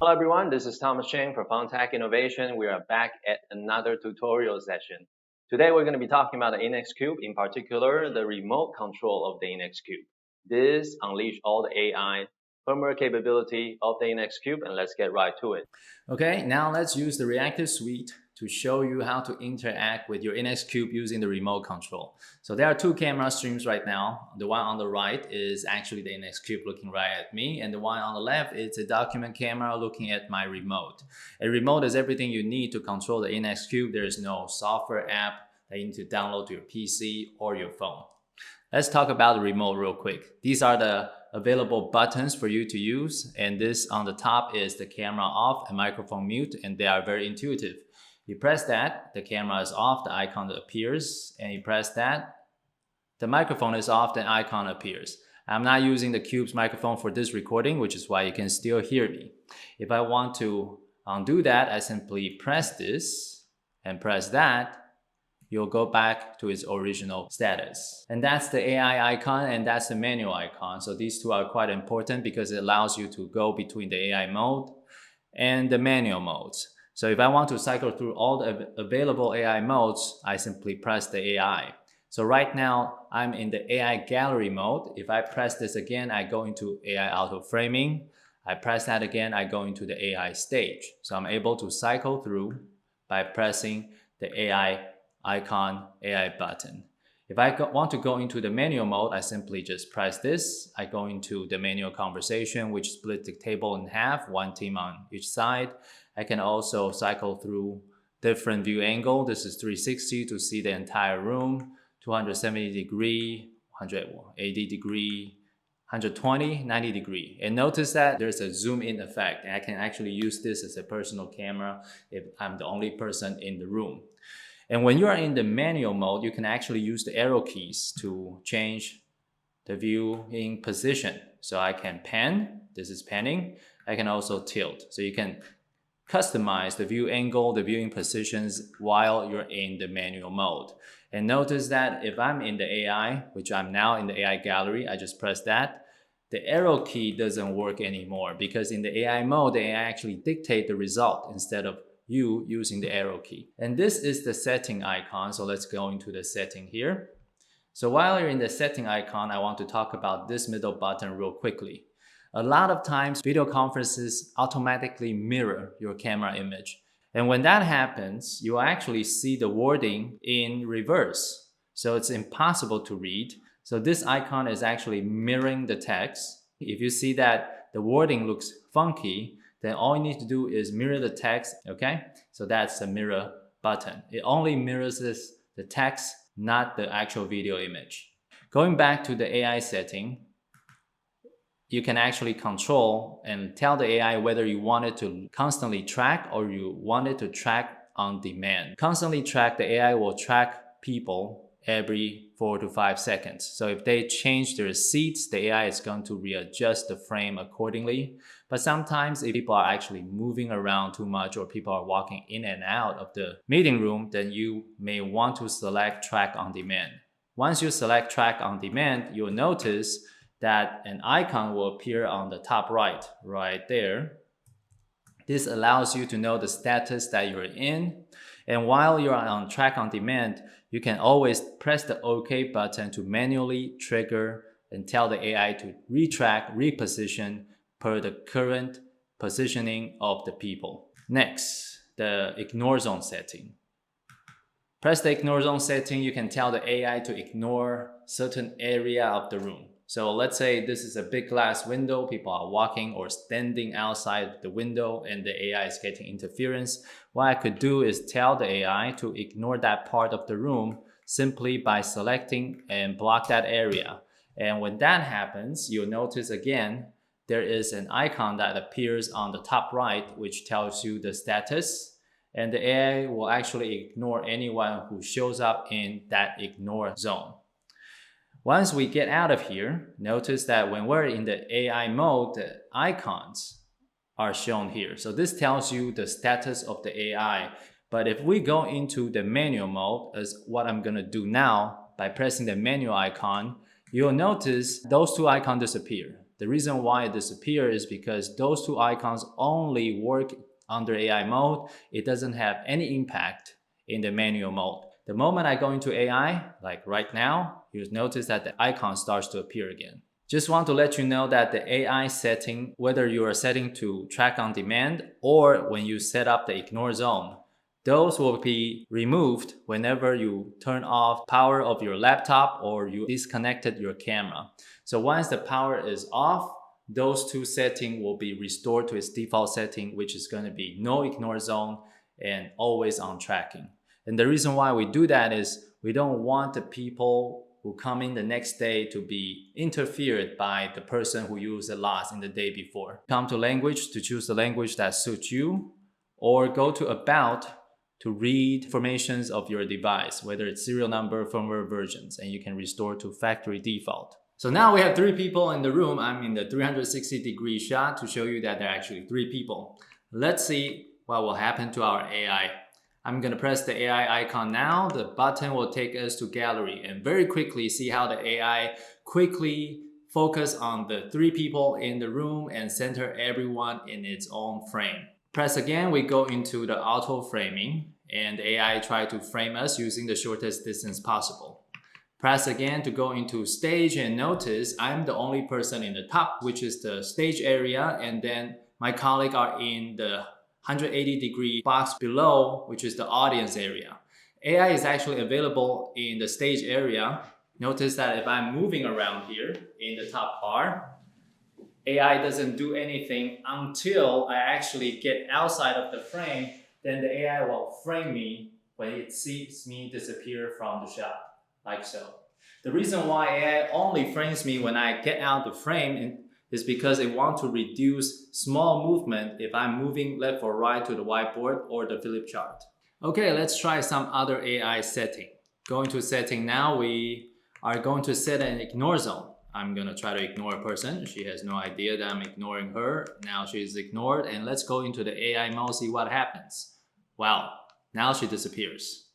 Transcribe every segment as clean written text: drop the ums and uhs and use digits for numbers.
Hello everyone, this is Thomas Cheng from Tech Innovation. We are back at another tutorial session. Today we're going to be talking about the Innex Cube, in particular the remote control of the Innex Cube. This unleash all the AI firmware capability of the Innex Cube, and let's get right to it. Okay, now let's use the reactive suite to show you how to interact with your Innex Cube using the remote control. So there are two camera streams right now. The one on the right is actually the Innex Cube looking right at me, and the one on the left is a document camera looking at my remote. A remote is everything you need to control the Innex Cube. There is no software app that you need to download to your PC or your phone. Let's talk about the remote real quick. These are the available buttons for you to use, and this on the top is the camera off and microphone mute, and they are very intuitive. You press that, the camera is off, the icon appears, and you press that, the microphone is off, the icon appears. I'm not using the Cube's microphone for this recording, which is why you can still hear me. If I want to undo that, I simply press this and press that. You'll go back to its original status. And that's the AI icon and that's the manual icon. So these two are quite important because it allows you to go between the AI mode and the manual modes. So if I want to cycle through all the available AI modes, I simply press the AI. So right now, I'm in the AI gallery mode. If I press this again, I go into AI auto framing. I press that again, I go into the AI stage. So I'm able to cycle through by pressing the AI icon, AI button. If I want to go into the manual mode, I simply just press this. I go into the manual conversation, which splits the table in half, one team on each side. I can also cycle through different view angle. This is 360 to see the entire room, 270 degree, 180 degree, 120, 90 degree. And notice that there's a zoom in effect. And I can actually use this as a personal camera if I'm the only person in the room. And when you are in the manual mode, you can actually use the arrow keys to change the viewing position. So I can pan, this is panning. I can also tilt. So you can customize the view angle, the viewing positions while you're in the manual mode. And notice that if I'm in the AI, which I'm now in the AI gallery, I just press that, the arrow key doesn't work anymore because in the AI mode, the AI actually dictate the result instead of you using the arrow key. And this is the setting icon. So let's go into the setting here. So while you're in the setting icon, I want to talk about this middle button real quickly. A lot of times video conferences automatically mirror your camera image. And when that happens, you actually see the wording in reverse. So it's impossible to read. So this icon is actually mirroring the text. If you see that the wording looks funky, then all you need to do is mirror the text, okay? So that's the mirror button. It only mirrors the text, not the actual video image. Going back to the AI setting, you can actually control and tell the AI whether you want it to constantly track or you want it to track on demand. Constantly track, the AI will track people every 4 to 5 seconds. So if they change their seats, the AI is going to readjust the frame accordingly. But sometimes if people are actually moving around too much or people are walking in and out of the meeting room, then you may want to select track on demand. Once you select track on demand, you'll notice that an icon will appear on the top right there. This allows you to know the status that you're in. And while you're on track on demand, you can always press the OK button to manually trigger and tell the AI to retrack, reposition per the current positioning of the people. Next, the ignore zone setting. Press the ignore zone setting, you can tell the AI to ignore certain area of the room. So let's say this is a big glass window, people are walking or standing outside the window and the AI is getting interference. What I could do is tell the AI to ignore that part of the room simply by selecting and block that area. And when that happens, you'll notice again, there is an icon that appears on the top right, which tells you the status. And the AI will actually ignore anyone who shows up in that ignore zone. Once we get out of here, notice that when we're in the AI mode, the icons are shown here. So this tells you the status of the AI. But if we go into the manual mode, as what I'm going to do now by pressing the manual icon, you'll notice those two icons disappear. The reason why it disappeared is because those two icons only work under AI mode. It doesn't have any impact in the manual mode. The moment I go into AI, like right now, you'll notice that the icon starts to appear again. Just want to let you know that the AI setting, whether you are setting to track on demand or when you set up the ignore zone, those will be removed whenever you turn off power of your laptop or you disconnected your camera. So once the power is off, those two settings will be restored to its default setting, which is going to be no ignore zone and always on tracking. And the reason why we do that is we don't want the people who come in the next day to be interfered by the person who used the last in the day before. Come to language to choose the language that suits you, or go to about to read informations of your device, whether it's serial number, firmware versions, and you can restore to factory default. So now we have 3 people in the room. I'm in the 360-degree shot to show you that there are actually 3 people. Let's see what will happen to our AI. I'm going to press the AI icon now. The button will take us to gallery and very quickly see how the AI quickly focus on the 3 people in the room and center everyone in its own frame. Press again, we go into the auto framing and the AI try to frame us using the shortest distance possible. Press again to go into stage and notice I'm the only person in the top, which is the stage area, and then my colleagues are in the 180-degree box below, which is the audience area. AI is actually available in the stage area. Notice that if I'm moving around here in the top bar, AI doesn't do anything until I actually get outside of the frame. Then the AI will frame me when it sees me disappear from the shot, like so. The reason why AI only frames me when I get out the frame is because it wants to reduce small movement if I'm moving left or right to the whiteboard or the flip chart. Okay, let's try some other AI setting. Going to setting now, we are going to set an ignore zone. I'm going to try to ignore a person. She has no idea that I'm ignoring her. Now she's ignored, and let's go into the AI mode, see what happens. Wow, now she disappears.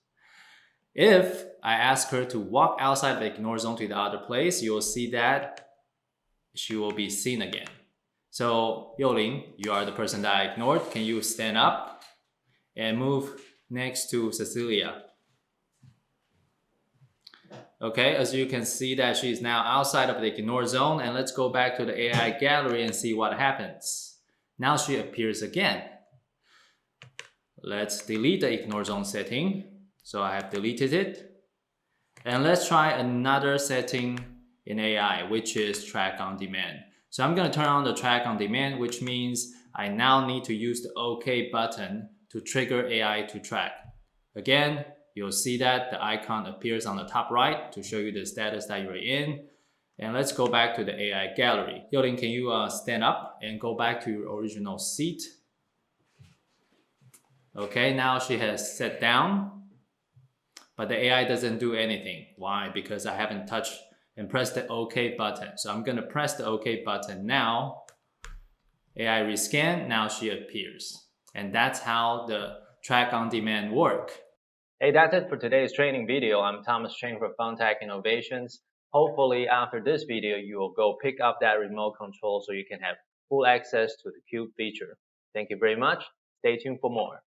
If I ask her to walk outside the ignore zone to the other place, you'll see that she will be seen again. So Yoling, you are the person that I ignored. Can you stand up and move next to Cecilia? Okay, as you can see that she's now outside of the ignore zone, and let's go back to the AI gallery and see what happens. Now she appears again. Let's delete the ignore zone setting. So I have deleted it. And let's try another setting in AI, which is track on demand. So I'm going to turn on the track on demand, which means I now need to use the OK button to trigger AI to track. Again, you'll see that the icon appears on the top right to show you the status that you're in. And let's go back to the AI gallery. Yoling, can you stand up and go back to your original seat? Okay, now she has sat down, but the AI doesn't do anything. Why? Because I haven't touched and press the OK button. So I'm going to press the OK button now. AI rescan, now she appears. And that's how the track on demand work. Hey, that's it for today's training video. I'm Thomas Cheng for PhoneTech Innovations. Hopefully after this video, you will go pick up that remote control so you can have full access to the Cube feature. Thank you very much. Stay tuned for more.